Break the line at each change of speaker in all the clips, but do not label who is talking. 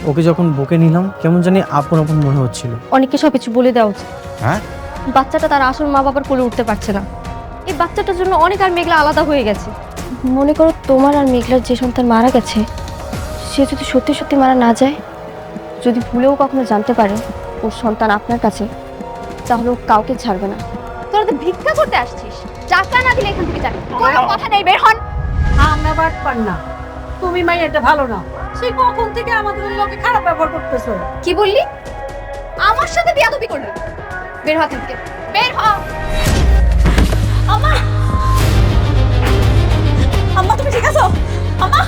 ওকে যখন বুকে নিলাম কেমন জানি আপন আপন মনে হচ্ছিল।
অনেককে সব কিছু বলে দেওয়া উচিত।
হ্যাঁ,
বাচ্চাটা তার আসল মা বাবার কোলে উঠতে পারছে না। এই বাচ্চাটার জন্য অনেক আর মেঘলা আলাদা হয়ে গেছে। মনে করো তোমার আর মেঘলার যে সন্তান মারা গেছে, সে যদি সত্যি সত্যি মারা না যায়, যদি ভুলেও কখনো জানতে পারে ওর সন্তান আপনার কাছে, তাহলে ও কাউকে ছাড়বে না। তোরা তো ভিক্ষা করতে আসছিস, টাকা না দিলে এখান থেকে যাবি। কোনো কথা নেই, বের হন।
আমরা বাটপার না, তুমি মাইয়াটা ভালো না। সেই কখন থেকে আমাদের লোকে খারাপ ব্যবহার করতেছো।
কি বললি? আমার সাথে বিয়াদবি করলি? বের হ এখান থেকে, বের হ।
আম্মা, আম্মা তুমি ঠিক আছো? আম্মা,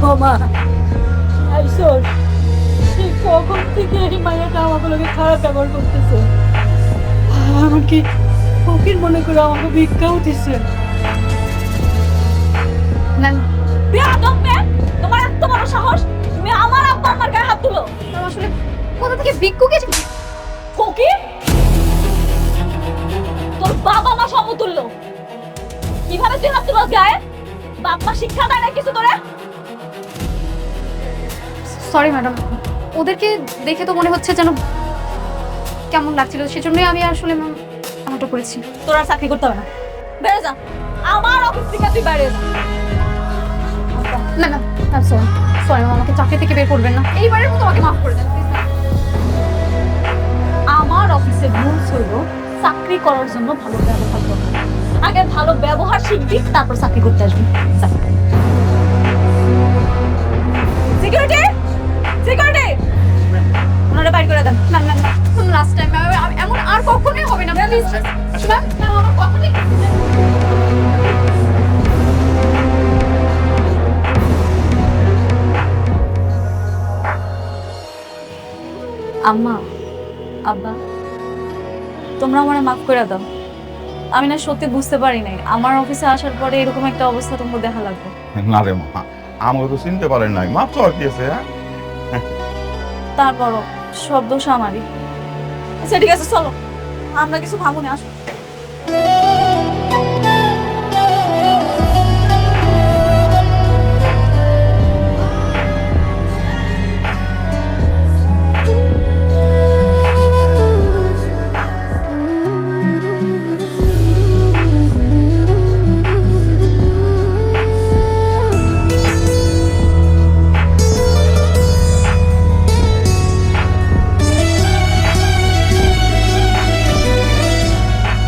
ও মা, আইসোর সেই কখন থেকে এই মাইয়াটা আমাদের লোকে খারাপ ব্যবহার করতেছে। এমনকি ফকির মনে করে আমাকে ভিক্ষাও দিচ্ছে। বেয়াদব মেয়ে, তোমার এত বড় সাহস, তুমি আমার আব্বা আমার গায়ে হাত তুলো।
আসলে কোথা থেকে ভিক্ষুকে
ফকির, তোর বাবা মা সমতুল্য, কিভাবে তুই হাত তুলো গায়ে? বাপ মা শিক্ষা দেয় না কিছু তোরা?
সরি ম্যাডাম, ওদেরকে দেখে তো মনে হচ্ছে যেন কেমন লাগছিল, সেজন্যই আমি আসলে এমনটা করেছি।
তোর আর চাকরি করতে হবে না, বেড়ে যা আমার অফিস থেকে, তুই বাইরে যা।
না না, সরি সরি ম্যাম, আমাকে চাকরি থেকে বের করবেন না, এইবারের মতো আমাকে মাফ করে দেন প্লিজ।
আমার অফিসের রুলস হলো চাকরি করার জন্য ভালো ব্যবহার করতে হবে। আগে ভালো ব্যবহার শিখবি, তারপর চাকরি করতে আসবি। সিকিউরিটি, সিকিউরিটি, ওনারা বাইর করে দেন।
না না না, লাস্ট টাইম এমন আর কখনোই হবে না প্লিজ ম্যাম, আমার কথা নেই।
আম্মা, আব্বা, তোমরা আমারে মাফ করে দাও। আমি না সত্যি বুঝতে পারি নাই আমার অফিসে আসার পরে এরকম একটা অবস্থা তোমার দেখা লাগবে।
না রে মা, আমাকে তো চিনতে পারেন নাই, মাপ চাওয়ার কি আছে? হ্যাঁ,
তারপরও সব দোষ আমারই। আচ্ছা ঠিক আছে, চলো আমরা কিছু খাবো না, আসো।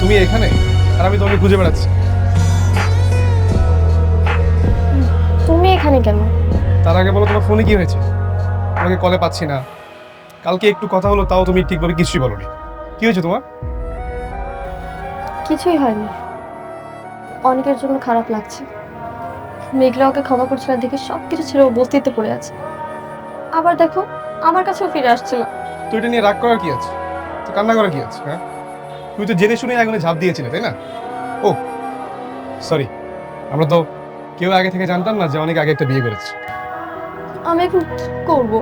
তুমি এখানে আর আমি তোমাকে খুঁজে বেড়াচ্ছি।
তুমি এখানে কেন?
তার আগে বলো তোমার ফোনে কি হয়েছে? তোমাকে কলে পাচ্ছি না, কালকে একটু কথা হলো তাও তুমি ঠিকভাবে কিছুই বলোনি। কি হয়েছে তোমার?
কিছুই হয়নি, অনেকের জন্য খারাপ লাগছে। মেঘলা ওকে ক্ষমা করছে না দেখে সবকিছু ছেড়ে ও বস্তিতে পড়ে আছে। আবার দেখো আমার কাছেও ফিরে আসছে না।
তো এটা নিয়ে রাগ করার কি আছে? তো কান্না করার কি আছে? হ্যাঁ, তুমি তো জেনে শুনে আগুনে ঝাঁপ দিয়েছিলে, তাই না? ও সরি, আমরা তো কেউ আগে থেকে জানতাম না যে অনেক আগে একটা বিয়ে করেছে।
আমি এখন কি করবো?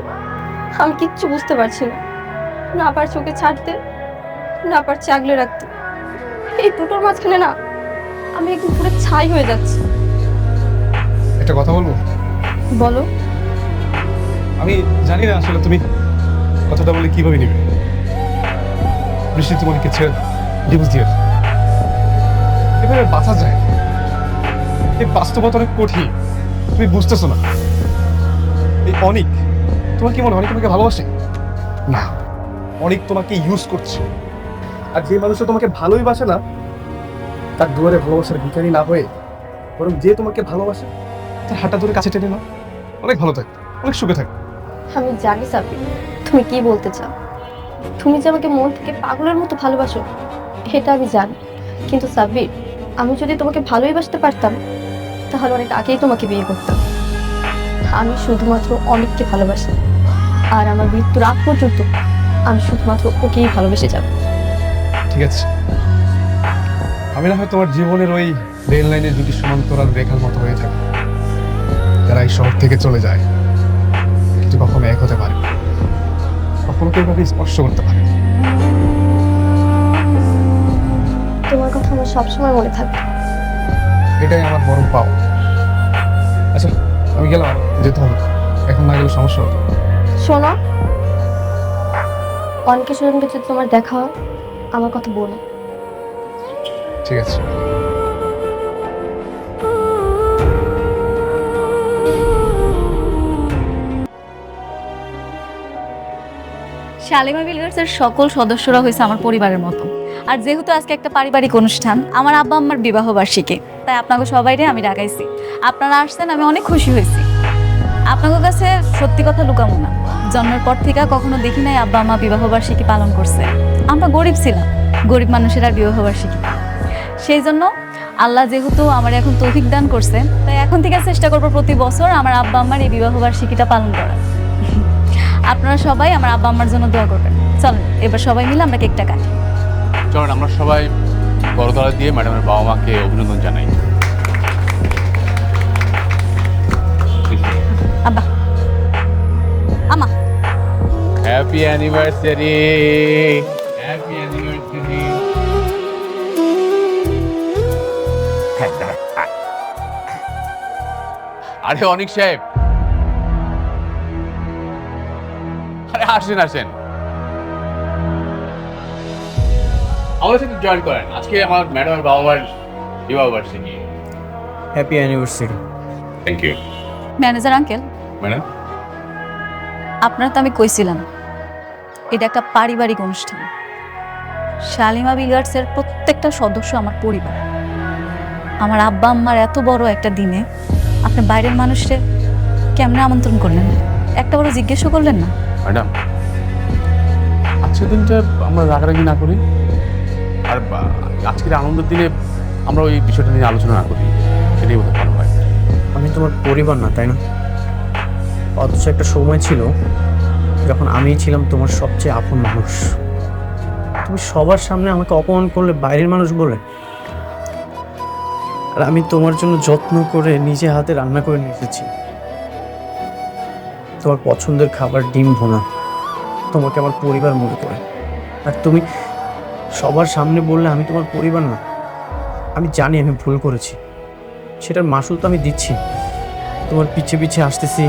আমি কিচ্ছু বুঝতে পারছি না, না পারছি ওকে ছাড়তে, না পারছি আগলে রাখতে। এই দুটোর মাঝখানে না আমি একদম পুরো ছাই হয়ে যাচ্ছি।
একটা কথা বলবো?
বলো।
আমি জানি না আসলে তুমি কথাটা বলে কিভাবে নিবে। বৃষ্টি তোমাকে ছেড়ে ডিভোর্স দিয়ে দাও। এভাবে বাঁচা যায় না। এই বাস্তবতা অনেক কঠিন, তুমি বুঝতেছো না। এই অনিক, তোমার কি মনে হয় অনেক তোমাকে ভালোবাসে? না, অনেক তোমাকে ইউজ করছে। আর যে মানুষটা তোমাকে ভালোই বাসে না, তার দুয়ারে ভালোবাসার ভিখারি না হয়ে বরং যে তোমাকে ভালোবাসে তার হাতটা ধরে কাছে টেনে নাও, অনেক ভালো থাকে, অনেক সুখে থাকে।
আমি জানি সাব্বির তুমি কি বলতে চাও। তুমি যে আমাকে মন থেকে পাগলের মতো ভালোবাসো এটা আমি জানি, কিন্তু সাব্বির আমি যদি তোমাকে ভালোই বাসতে পারতাম তাহলে অনেক আগেই তোমাকে বিয়ে করতাম। আমি শুধুমাত্র অনেককে ভালোবাসি, আর আমার মৃত্যুর আগ পর্যন্ত আমি শুধুমাত্র ওকেই ভালোবেসে যাব।
ঠিক আছে, আমি না হয় তোমার জীবনের ওই রেল লাইনের দুটি সমান্তরাল রেখার মতো হয়ে থাকে, যারা এই শহর থেকে চলে যায় কিন্তু কখনো এক হতে পারে না, কখনো কেউ কাউকে স্পর্শ করতে পারে না।
তোমার কথা আমার সবসময় মনে থাকবে।
এটাই আমার বড় পাওয়া। আচ্ছা আমি গেলাম, যেতে হবে, এখন না গেলে সমস্যা হতো।
শোনো, অনেকের সঙ্গে যদি তোমার দেখা হয় আমার কথা বলো।
ঠিক আছে।
শালিমা বিলগার্সের সকল সদস্যরা হয়েছে আমার পরিবারের মতো। আর যেহেতু আজকে একটা পারিবারিক অনুষ্ঠান, আমার আব্বা আম্মার বিবাহ বার্ষিকী, তাই আপনাকে সবাইরে আমি ডাকাইছি। আপনারা আসছেন, আমি অনেক খুশি হয়েছি। আপনাদের কাছে সত্যি কথা লুকাবো না, জন্মের পর থেকে কখনো দেখি নাই আব্বা আম্মা বিবাহ বার্ষিকী পালন করছে। আমরা গরিব ছিলাম, গরিব মানুষের আর বিবাহ বার্ষিকী। সেই জন্য আল্লাহ যেহেতু আমার এখন তৌফিক দান করছে, তাই এখন থেকে চেষ্টা করবো প্রতি বছর আমার আব্বা আম্মার এই বিবাহ বার্ষিকীটা পালন করা। আপনারা সবাই আমার আব্বা আম্মার জন্য দোয়া করবেন। চলেন এবার সবাই মিলে আমরা কেকটা কাটি।
চলেন আমরা সবাই করতালি দিয়ে ম্যাডামের বাবা মাকে অভিনন্দন জানাই।
আব্বা, আমা,
হ্যাপি অ্যানিভার্সারি, হ্যাপি অ্যানিভার্সারি। আরে অনিক সাহেব, আরে আসেন আসেন, আমাদের সাথে জয়েন করেন। আজকে আমার ম্যাডামের বাবা মার বিবাহ বার্ষিকী।
Happy anniversary.
Thank you
manager uncle,
madam.
আপনারা তো আমি কইছিলাম এটা একটা পারিবারিক অনুষ্ঠান। শালিমা বিলগার্সের প্রত্যেকটা সদস্য আমার পরিবার। আমার আব্বা আম্মার এত বড় একটা দিনে আপনি বাইরের মানুষকে কেমনে আমন্ত্রণ করলেন? একটা বড় জিজ্ঞেসও করলেন না?
ম্যাডাম, আজকের দিনটা আমরা রাগারাগি না করি, আর আজকের আনন্দের দিনে আমরা ওই বিষয়টা নিয়ে আলোচনা না করি, সেটাই বোধহয় ভালো হয়।
আমি তোমার পরিবার না, তাই না? অথচ একটা সময় ছিল যখন আমিই ছিলাম তোমার সবচেয়ে আপন মানুষ। তুমি সবার সামনে আমাকে অপমান করলে বাইরের মানুষ বলে, আর আমি তোমার জন্য যত্ন করে নিজে হাতে রান্না করে নিয়ে এসেছি তোমার পছন্দের খাবার, ডিম ভোনা, তোমাকে আমার পরিবার মনে করে। আর তুমি সবার সামনে বললে আমি তোমার পরিবার না। আমি জানি আমি ভুল করেছি, সেটার মাসুল তো আমি দিচ্ছি। তোমার পিছে পিছে আসতেছি,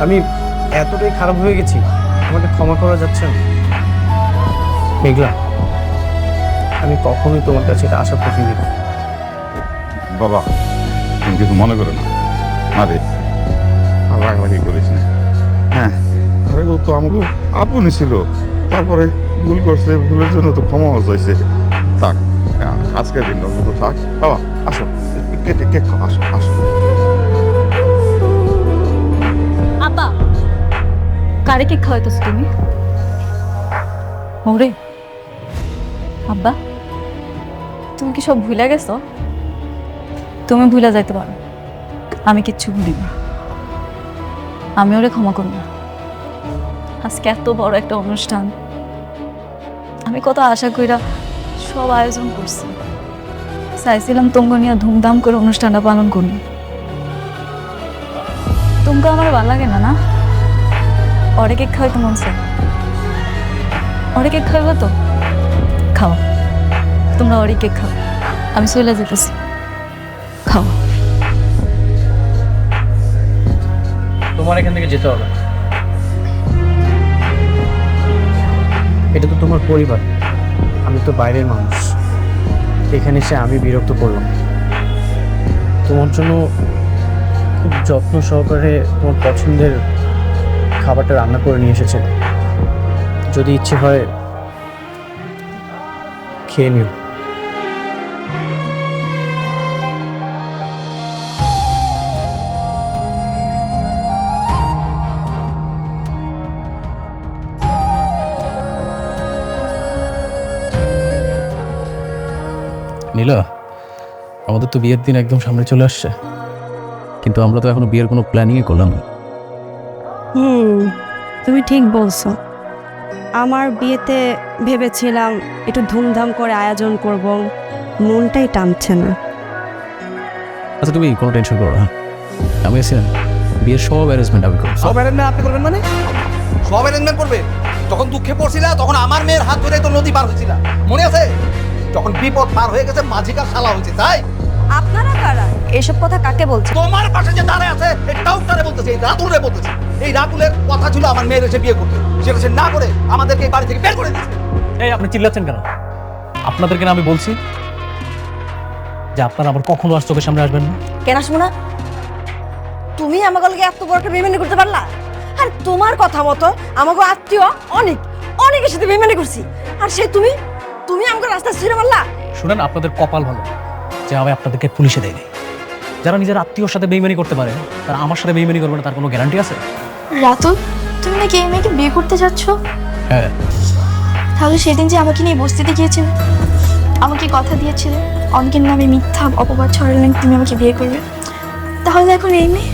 আমি এতটাই খারাপ হয়ে গেছি, আমাকে ক্ষমা করা যাচ্ছে না। মেঘলা, আমি কখনোই তোমার কাছে এটা আশা করিনি।
বাবা, তুমি কিছু মনে করো না। আরে রাগারাগি করিস না। হ্যাঁ, আরে ও তো আমাকে আপনই ছিল, তারপরে ভুল করছে, ভুলের জন্য তো ক্ষমা চাইছে। থাক, আজকের দিনটা তো থাক। বাবা আসো, কেটে কেক খাও, আসো আসো।
আব্বা, কারে কেক খাওয়াইতেছ তুমি? ওরে আব্বা, তুমি কি সব ভুলে গেছো? তুমি ভুলে যাইতে পারো, আমি কিচ্ছু ভুলি না। আমি ওরে ক্ষমা করব না। আজকে এত বড় একটা অনুষ্ঠান, আমি কত আশা কইরা সব আয়োজন করছি, চাইছিলাম তোমরা নিয়ে ধুমধাম করে অনুষ্ঠানটা পালন করব। তোমরা আমার ভালো লাগে না? না, ওরে কেক খাওয়াইতে মন চায়, ওরে কেক খাওয়াবো তো খাও। তোমরা ওরে কেক খাও, আমি চলে যেতেছি, খাও।
তোমার এখান থেকে যেতে হবে, এটা তো তোমার পরিবার, আমি তো বাইরের মানুষ। এখানে এসে আমি বিরক্ত করলাম। তোমার জন্য খুব যত্ন সহকারে তোমার পছন্দের খাবারটা রান্না করে নিয়ে এসেছে। যদি ইচ্ছে হয় খেয়ে নিও।
নীলা, আমাদের তো বিয়ের দিন একদম সামনে চলে আসছে, কিন্তু আমরা তো এখনো বিয়ের কোনো প্ল্যানিংই করলাম না।
তুমি ঠিক বলছো। আমার বিয়েতে ভেবেছিলাম একটু ধুমধাম করে আয়োজন করব, মনটাই টানছে না।
আচ্ছা তুমি কোনো টেনশন করো না, আমি আছি না, বিয়ের সব অ্যারেঞ্জমেন্ট আমি করবো।
সব অ্যারেঞ্জমেন্ট আপনি করবেন মানে? সব অ্যারেঞ্জমেন্ট করবে? যখন দুঃখে পড়ছিলা তখন আমার মেয়ের হাত ধরে তো নদী পার হয়েছিল, মনে আছে? যখন বিপদ পার হয়ে গেছে মাঝিকার শালা হয়েছে, তাই
আপনারা কারা এসব কথা কাকে বলছেন?
তোমার পাশে যে দাঁড়ায় আছে এটাও তারে বলতেছে, এই রাতুলে বলতেছে। এই রাতুলের কথা ছিল আমার মেয়ের এসে বিয়ে করতে, সেটা সে না করে আমাদেরকে এই বাড়ি থেকে বের করে দিয়েছে।
এই আপনি চিল্লাচ্ছেন কেন? আপনাদেরকে না আমি বলছি যে আপনারা আবার কখনো আর চোখের সামনে আসবেন না।
কেন আসবো না? তুমি আমাকে লগে এত বড় একটা বেইমানি করতে পারলা? আর তোমার কথা মতো আমাকে আত্মীয় অনেক অনেকের সাথে বেইমানি করছি, আর সে তুমি তুমি আমাকে রাস্তা ছেড়ে মারলা।
শুনেন, আপনাদের কপাল ভালো যে আমি আপনাদেরকে পুলিশে দেয়নি। যারা নিজের আত্মীয়র সাথে বেইমানি করতে পারে তারা আমার সাথে বেইমানি করবে না, তার কোনো গ্যারান্টি আছে?
রাতুল, তুমি নাকি এই মেয়েকে বিয়ে করতে যাচ্ছ?
হ্যাঁ।
তাহলে সেদিন যে আমাকে নিয়ে বস্তিতে গিয়েছিলে, আমাকে কথা দিয়েছিলে অনেকের নামে মিথ্যা অপবাদ ছড়ালেন তুমি আমাকে বিয়ে করবে, তাহলে এখন এই মেয়ে?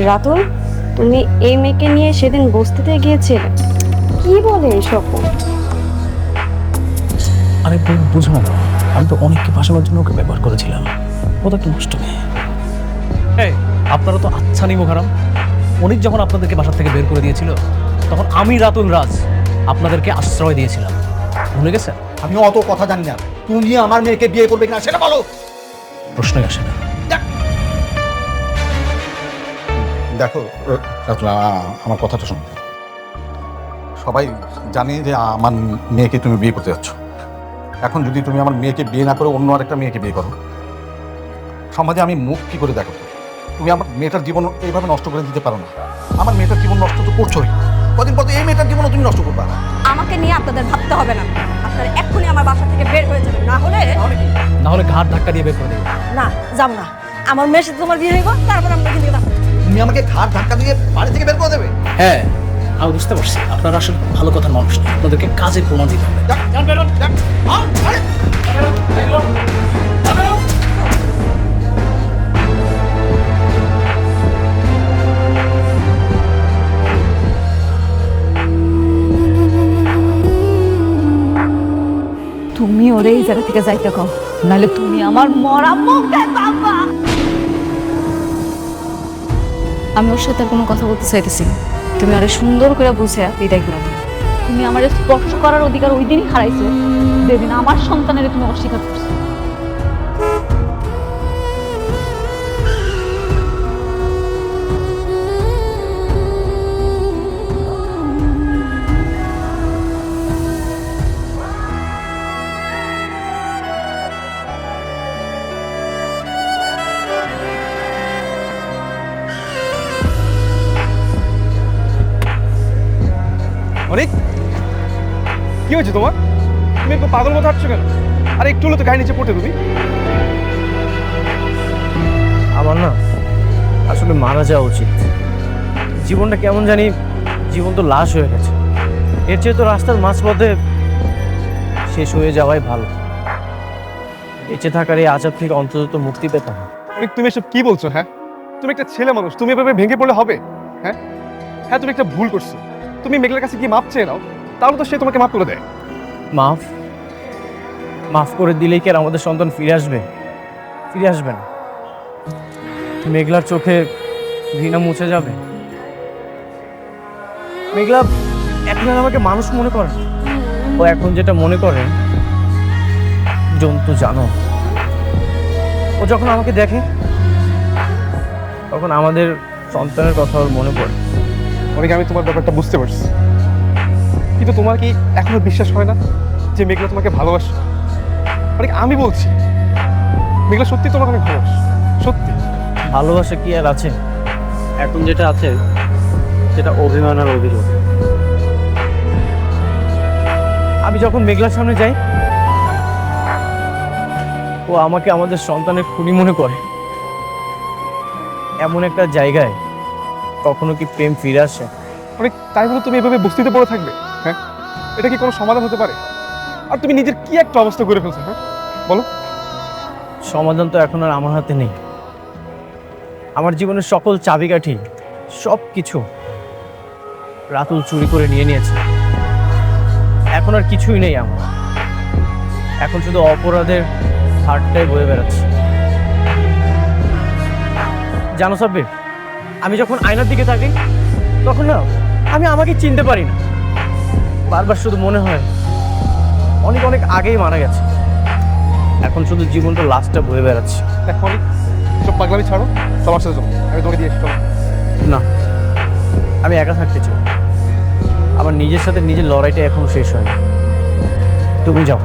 রাতুল, তুমি এই মেয়েকে নিয়ে সেদিন বস্তিতে গিয়েছিলে? কি বলে এসব?
আরে বুঝো না, আমি তো অনেককে ফাঁসানোর জন্য ওকে ব্যবহার করেছিলাম। ও তো একটা নষ্ট মেয়ে। এই আপনারা তো আচ্ছা নিমো খারাম। অনেক যখন আপনাদেরকে বাসা থেকে বের করে দিয়েছিল তখন আমি রাতুল রাজ আপনাদেরকে আশ্রয় দিয়েছিলাম, ভুলে গেছেন?
আমি অত কথা জানি না, তুমি আমার মেয়েকে বিয়ে করবে কিনা সেটা বলো।
প্রশ্নই আসে না।
দেখো রাতুল, আমার কথাটা শোনো। সবাই জানে যে আমার মেয়েকে তুমি বিয়ে করতে যাচ্ছ। এখন যদি তুমি আমার মেয়েকে বিয়ে না করে অন্য আরেকটা মেয়েকে বিয়ে করো, সমাজে আমি মুখ কি করে দেখো? তুমি আমার মেয়েটার জীবন এইভাবে নষ্ট করে দিতে পারো না। আমার মেয়েটার জীবন নষ্ট তো করছোই, কদিন পর তো এই মেয়েটার জীবনও তুমি নষ্ট করবা।
আমাকে নিয়ে আপনাদের ভাবতে হবে না, আপনারা এক্ষুনি আমার বাসা থেকে বের হয়ে যাবেন, না হলে
ঘাট ধাক্কা দিয়ে বের করে দেবে।
না, যাব না। আমার মেয়ের সাথে তোমার বিয়ে হইব, তারপর আমরা এখান থেকে যাবো।
তুমি আমাকে ঘাট ধাক্কা দিয়ে বাড়ি থেকে বের করে দেবে?
হ্যাঁ, আমি বুঝতে পারছি আপনারা আসলে ভালো কথার মানুষ না, আপনাদেরকে কাজে প্রমাণ দিতে হবে।
তুমি ওরে এই জায়গা থেকে যাইতে কও, নাহলে তুমি আমার মরা মুখ দেখবা। আমি ওর সাথে আর কোনো কথা বলতে চাইতেছি না। তুমি আরে সুন্দর করে বুঝে বিদায় করে দাও। তুমি আমার স্পর্শ করার অধিকার ওই দিনই হারাইছো, যেদিন আমার সন্তানের তুমি অস্বীকার করছো।
অনেক কি হয়েছে তোমার? তুমি একটু পাগল মতো হাঁটছো কেন? আর একটু হলে তো গায়ে নিচে পড়তে তুমি।
আমার না আসলে মারা যাওয়া উচিত। জীবনটা কেমন জানি, জীবন তো লাশ হয়ে গেছে। এর চেয়ে তো রাস্তার মাঝপথে শেষ হয়ে যাওয়াই ভালো। বেঁচে থাকার এই আজাব থেকে অন্তত মুক্তি পেতাম।
অনেক তুমি এসব কি বলছো? হ্যাঁ, তুমি একটা ছেলে মানুষ, তুমি এভাবে ভেঙে পড়লে হবে? হ্যাঁ হ্যাঁ, তুমি একটা ভুল করছো। তুমি মেঘলার কাছে গিয়ে মাপ চেয়ে নাও, তাহলে তো সে তোমাকে মাফ করে দেয়।
মাফ করে দিলেই কি আর আমাদের সন্তান ফিরে আসবে? ফিরে আসবে না। মেঘলার চোখে ঘৃণা মুছে যাবে। মেঘলা এখন আর আমাকে মানুষ মনে করে না। ও এখন যেটা মনে করে জন্তু, জানো। ও যখন আমাকে দেখে তখন আমাদের সন্তানের কথা ওর মনে পড়ে।
অনেক আমি তোমার ব্যাপারটা বুঝতে পারছি, কিন্তু তোমার কি এখনো বিশ্বাস হয় না যে মেঘলা তোমাকে ভালোবাসে? অনেক আমি বলছি মেঘলা সত্যি তোমাকে অনেক ভালোবাসে, সত্যি।
ভালোবাসা কি আর আছে? এখন যেটা আছে সেটা অভিমান আর অভিযোগ। আমি যখন মেঘলার সামনে যাই ও আমাকে আমাদের সন্তানের খুনি মনে করে। এমন একটা জায়গায় কখনো কি প্রেম ফিরে আসে?
অনেক তাই বলে তুমি এভাবে বস্তিতে পড়ে থাকবে? হ্যাঁ, এটা কি কোনো সমাধান হতে পারে? আর তুমি নিজের কি একটা অবস্থা করে ফেলছো? হ্যাঁ বলো।
সমাধান তো এখন আর আমার হাতে নেই। আমার জীবনের সকল চাবিকাঠি, সব কিছু রাতুল চুরি করে নিয়ে নিয়েছে। এখন আর কিছুই নেই আমার। এখন শুধু অপরাধের হাটটাই বয়ে বেড়াচ্ছে। জানো সাব্বির, আমি যখন আয়নার দিকে তাকি তখন না আমি আমাকে চিনতে পারি না। বারবার শুধু মনে হয় অনেক অনেক আগেই মারা গেছে। এখন শুধু জীবনটা লাস্টটা বয়ে বেড়াচ্ছি।
দেখো অনেক সব পাগলামি ছাড়ো, সবার সাথে চলো, আমি তোমাকে দিয়ে এসে চলো।
না, আমি একা থাকতে চাই। আমার নিজের সাথে নিজের লড়াইটা এখনো শেষ হয়নি। তুমি যাও।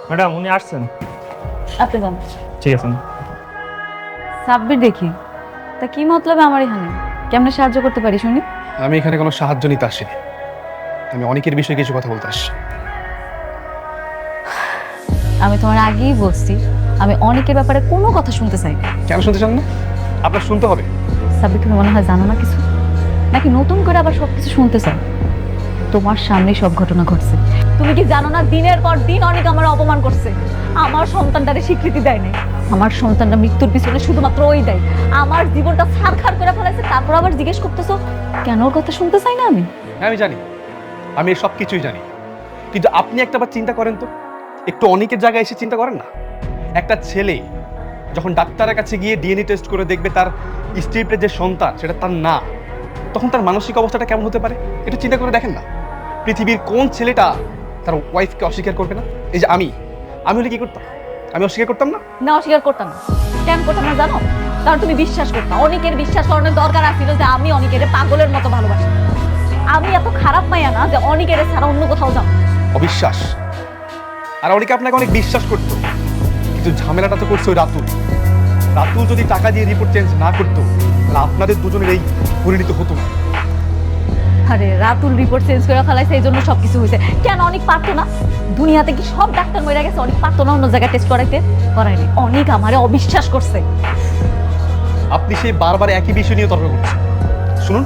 ম্যাডাম, উনি আসছেন।
আপনি যান।
ঠিক আছে।
সাব্বির দেখি, তা কি মতলবে আমার এখানে? কেমনে সাহায্য করতে পারি শুনি?
আমি এখানে কোনো সাহায্য নিতে আসিনি, আমি অনেকের বিষয়ে কিছু কথা বলতে আসছি।
আমি তোমার আগেই বলছি, আমি অনেকের ব্যাপারে কোনো কথা শুনতে চাই না।
কেন শুনতে চান না? আপনার শুনতে হবে।
সাব্বির, তুমি মনে হয় জানো না কিছু, নাকি নতুন করে আবার সবকিছু শুনতে চাও? তোমার সামনে সব ঘটনা ঘটছে। তুমি কি জানো না, দিনের পর দিন অনেক আমার অপমান করছে, আমার সন্তানটারে স্বীকৃতি দেয় নাই। আমার সন্তানটা মৃত্যুর পিছনে শুধুমাত্র ওই দেয়। আমার জীবনটা ছারখার করে ফেলাইছে, তারপর আবার জিজ্ঞেস করতেছো কেন ওর কথা শুনতে চাই না আমি?
হ্যাঁ আমি জানি, আমি সব কিছুই জানি, কিন্তু আপনি একটা বার চিন্তা করেন তো, একটু অনেকের জায়গায় এসে চিন্তা করেন না। একটা ছেলে যখন ডাক্তারের কাছে গিয়ে ডিএনএ টেস্ট করে দেখবে তার স্ত্রীর যে সন্তান সেটা তার না, তখন তার মানসিক অবস্থাটা কেমন হতে পারে একটু চিন্তা করে দেখেন না। পৃথিবীর কোন ছেলেটা তার ওয়াইফকে অস্বীকার করবে না? এই যে আমি হলে কি করতাম? আমি অস্বীকার করতাম না?
না, অস্বীকার করতাম না। কেন করতাম না জানো? কারণ তুমি বিশ্বাস করতাম। অনেকের বিশ্বাস করানোর দরকার আছিল যে আমি অনেকের পাগলের মতো ভালোবাসি। আমি এত খারাপ মাইয়া না যে অনেকের ছাড়া অন্য কোথাও যাও।
অবিশ্বাস। আর অনেকে আপনাকে অনেক বিশ্বাস করতো, কিন্তু ঝামেলাটা তো করছে ওই রাতুল। রাতুল যদি টাকা দিয়ে রিপোর্ট চেঞ্জ না করতো তাহলে আপনাদের দুজনের এই পরিণতি হতো না।
আরে রাতুল রিপোর্ট চেঞ্জ করে ফেলাইছে, এই জন্য সবকিছু হয়েছে। কেন অনেক পারতো না? দুনিয়াতে কি সব ডাক্তার মরে গেছে? অনেক পারতো না অন্য জায়গায় টেস্ট করাইতে? করায়নি। অনেক আমারে অবিশ্বাস করছে।
আপনি সেই বারবার একই বিষয় নিয়ে তর্ক করছেন। শুনুন,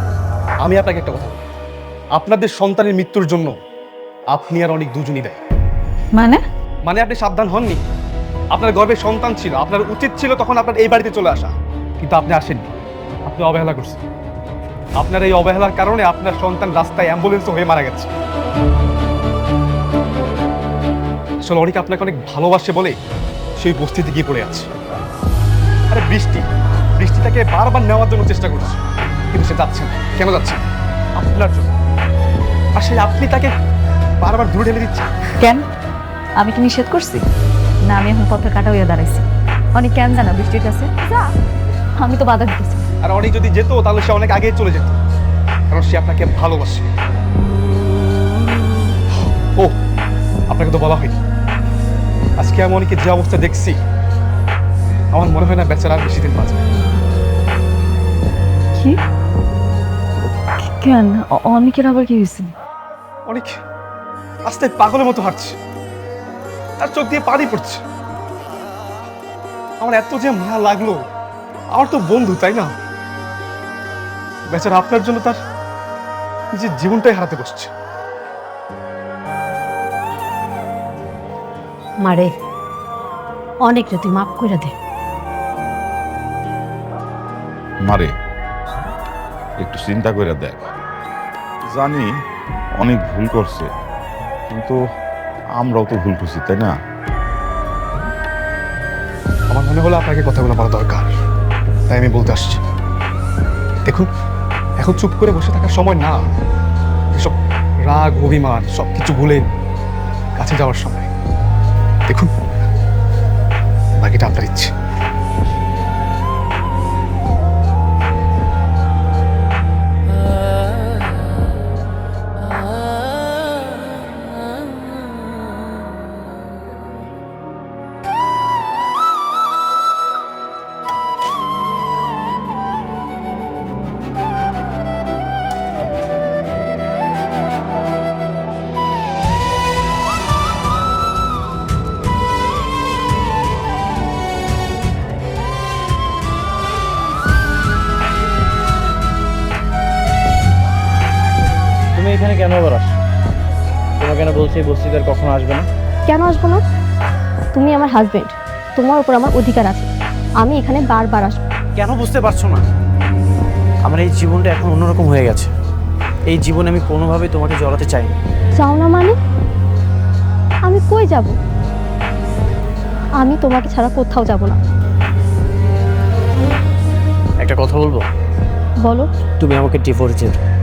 আমি আপনাকে একটা কথা বলি, আপনাদের সন্তানের মৃত্যুর জন্য আপনি আর অনেক দুজনই দেয়। মানে আপনি সাবধান হননি। আপনার গর্ভে সন্তান ছিল, আপনার উচিত ছিল তখন আপনার এই বাড়িতে চলে আসা, কিন্তু আপনি আসেননি। আপনি অবহেলা করছেন। আপনার এই অবহেলার কারণে আপনার সন্তান রাস্তায় অ্যাম্বুলেন্স হয়ে মারা গেছে। আসলে অনেক আপনাকে অনেক ভালোবাসে বলে সেই বস্তিতে গিয়ে পড়ে আছে। আরে বৃষ্টি তাকে বারবার নেওয়ার জন্য চেষ্টা করছে, কিন্তু সে যাচ্ছে না। কেন যাচ্ছে? আপনার জন্য। আর সেই আপনি তাকে বারবার দূরে ঠেলে দিচ্ছেন।
কেন? আমি কি নিষেধ করছি? না, আমি এখন পথে কাটা হইয়া দাঁড়াইছি। অনেক কেন জানা বৃষ্টির কাছে যা, আমি তো বাধা দিতেছি।
আর অনেক যদি যেত তাহলে সে অনেক আগেই চলে যেত, কারণ সে আপনাকে ভালোবাসে। ও, আপনাকে তো বলা হয়নি, আজকে আমি অনেকে যে অবস্থা দেখছি, আমার মনে হয় না বেচারা আর বেশি দিন বাঁচবে।
কি? কেন? অনেকের আবার কি হয়েছে?
অনেক আস্তে পাগলের মতো হাঁটছে, তার চোখ দিয়ে পানি পড়ছে। আমার এত যে মায়া লাগলো, আমার তো বন্ধু তাই না? বেচারা আপনার জন্য তার নিজের জীবনটাই হারাতে বসছে।
মারে অনেক রে, তুই মাফ করে দে।
মারে একটু চিন্তা করে দেখ, জানি অনেক ভুল করছে, কিন্তু আমরাও তো ভুল করছি তাই না?
আমার মনে হলো আপনাকে কথাগুলো বলা দরকার, তাই আমি বলতে আসছি। দেখুন, এখন চুপ করে বসে থাকার সময় না। এসব রাগ অভিমান সবকিছু ভুলে কাছে যাওয়ার সময়। দেখুন, বাকিটা আপনার ইচ্ছে।
তুমি এখানে কেন আবার আসো? তোমাকে কেন বলছি এই বস্তিতে আর কখনো আসবে না?
কেন আসবো না? তুমি আমার হাজবেন্ড, তোমার উপর আমার অধিকার আছে। আমি এখানে বারবার আসবো।
কেন বুঝতে পারছো না? আমার এই জীবনটা এখন অন্যরকম হয়ে গেছে। এই জীবনে আমি কোনোভাবেই তোমাকে জড়াতে চাই না।
চাও না মানে? আমি কই যাব? আমি তোমাকে ছাড়া কোথাও যাব না।
একটা কথা বলবো?
বলো।
তুমি আমাকে ডিভোর্স দিয়ে দাও।